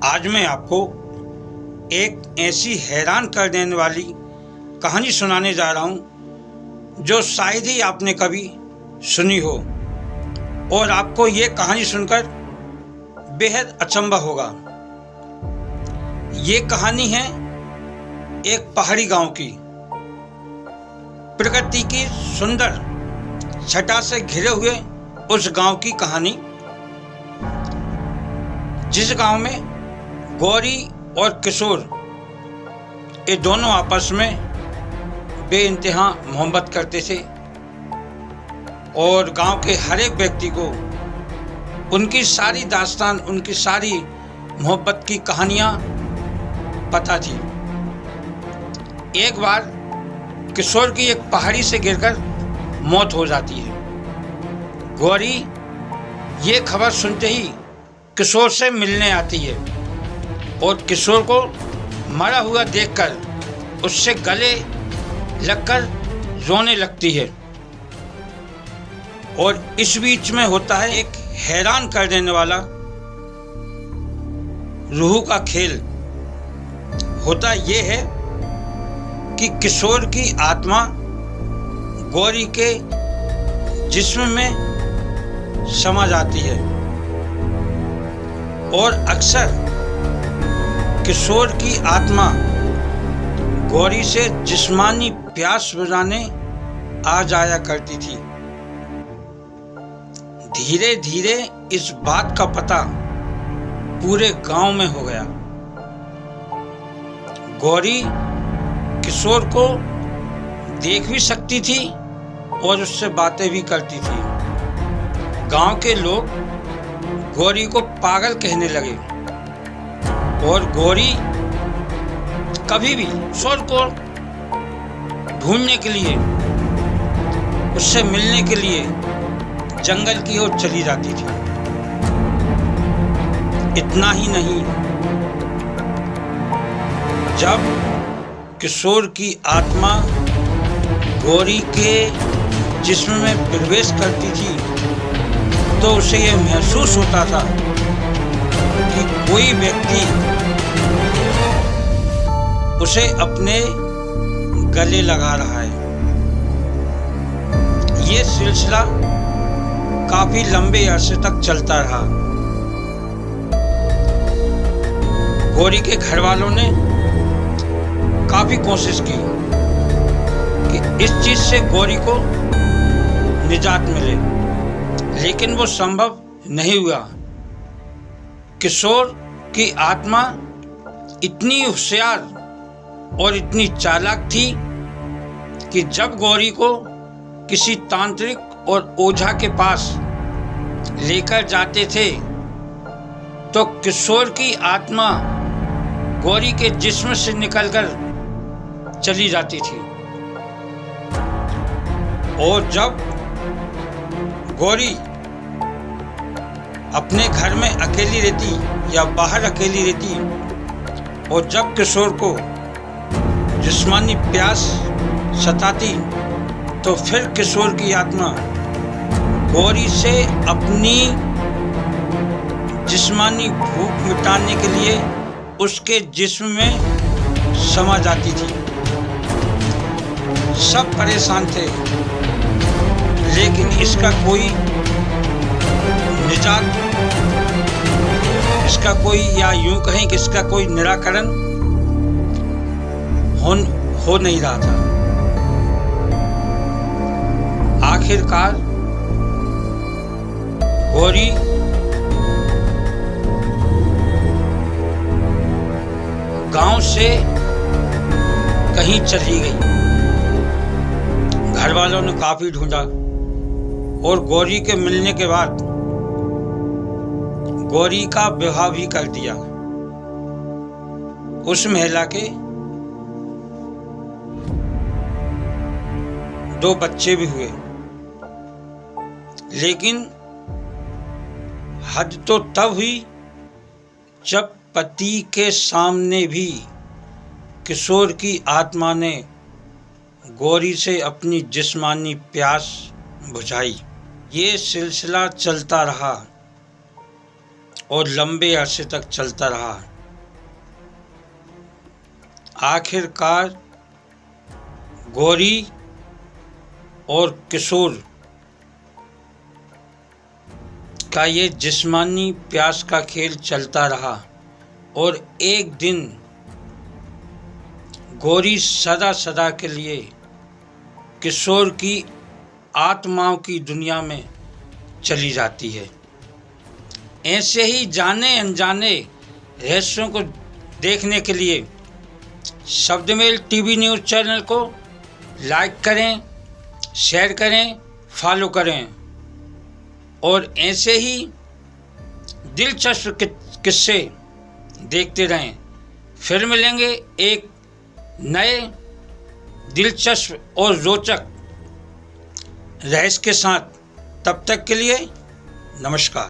आज मैं आपको एक ऐसी हैरान कर देने वाली कहानी सुनाने जा रहा हूँ जो शायद ही आपने कभी सुनी हो और आपको ये कहानी सुनकर बेहद अचंभा होगा। ये कहानी है एक पहाड़ी गांव की, प्रकृति की सुंदर छटा से घिरे हुए उस गांव की कहानी, जिस गांव में गौरी और किशोर ये दोनों आपस में बेइंतहा मोहब्बत करते थे और गांव के हर एक व्यक्ति को उनकी सारी दास्तान, उनकी सारी मोहब्बत की कहानियां पता थी। एक बार किशोर की एक पहाड़ी से गिरकर मौत हो जाती है। गौरी ये खबर सुनते ही किशोर से मिलने आती है और किशोर को मरा हुआ देखकर उससे गले लगकर रोने लगती है। और इस बीच में होता है एक हैरान कर देने वाला रूह का खेल। होता ये है कि किशोर की आत्मा गौरी के जिस्म में समा जाती है और अक्सर किशोर की आत्मा गौरी से जिस्मानी प्यास बुझाने आ जाया करती थी। धीरे धीरे इस बात का पता पूरे गांव में हो गया। गौरी किशोर को देख भी सकती थी और उससे बातें भी करती थी। गांव के लोग गौरी को पागल कहने लगे और गौरी कभी भी किशोर को ढूंढने के लिए, उससे मिलने के लिए जंगल की ओर चली जाती थी। इतना ही नहीं, जब किशोर की आत्मा गौरी के जिस्म में प्रवेश करती थी तो उसे यह महसूस होता था कि कोई व्यक्ति उसे अपने गले लगा रहा है। ये सिलसिला काफी लंबे अरसे तक चलता रहा। गौरी के घर वालों ने काफी कोशिश की कि इस चीज से गौरी को निजात मिले, लेकिन वो संभव नहीं हुआ। किशोर की आत्मा इतनी होशियार और इतनी चालाक थी कि जब गौरी को किसी तांत्रिक और ओझा के पास लेकर जाते थे तो किशोर की आत्मा गौरी के जिस्म से निकलकर चली जाती थी। और जब गौरी अपने घर में अकेली रहती या बाहर अकेली रहती और जब किशोर को जिस्मानी प्यास सताती तो फिर किशोर की आत्मा गौरी से अपनी जिस्मानी भूख मिटाने के लिए उसके जिस्म में समा जाती थी। सब परेशान थे, लेकिन इसका कोई निजात, इसका कोई, या यूं कहें कि इसका कोई निराकरण हो नहीं रहा था। आखिरकार गौरी गांव से कहीं चली गई। घर वालों ने काफी ढूंढा और गौरी के मिलने के बाद गौरी का विवाह भी कर दिया। उस महिला के 2 बच्चे भी हुए, लेकिन हद तो तब हुई जब पति के सामने भी किशोर की आत्मा ने गौरी से अपनी जिस्मानी प्यास बुझाई। ये सिलसिला चलता रहा और लंबे अरसे तक चलता रहा। आखिरकार गौरी और किशोर का ये जिस्मानी प्यास का खेल चलता रहा और एक दिन गौरी सदा सदा के लिए किशोर की आत्माओं की दुनिया में चली जाती है। ऐसे ही जाने अनजाने रहस्यों को देखने के लिए शब्दमेल टीवी न्यूज़ चैनल को लाइक करें, शेयर करें, फॉलो करें और ऐसे ही दिलचस्प किस्से देखते रहें। फिर मिलेंगे एक नए दिलचस्प और रोचक रहस्य के साथ। तब तक के लिए नमस्कार।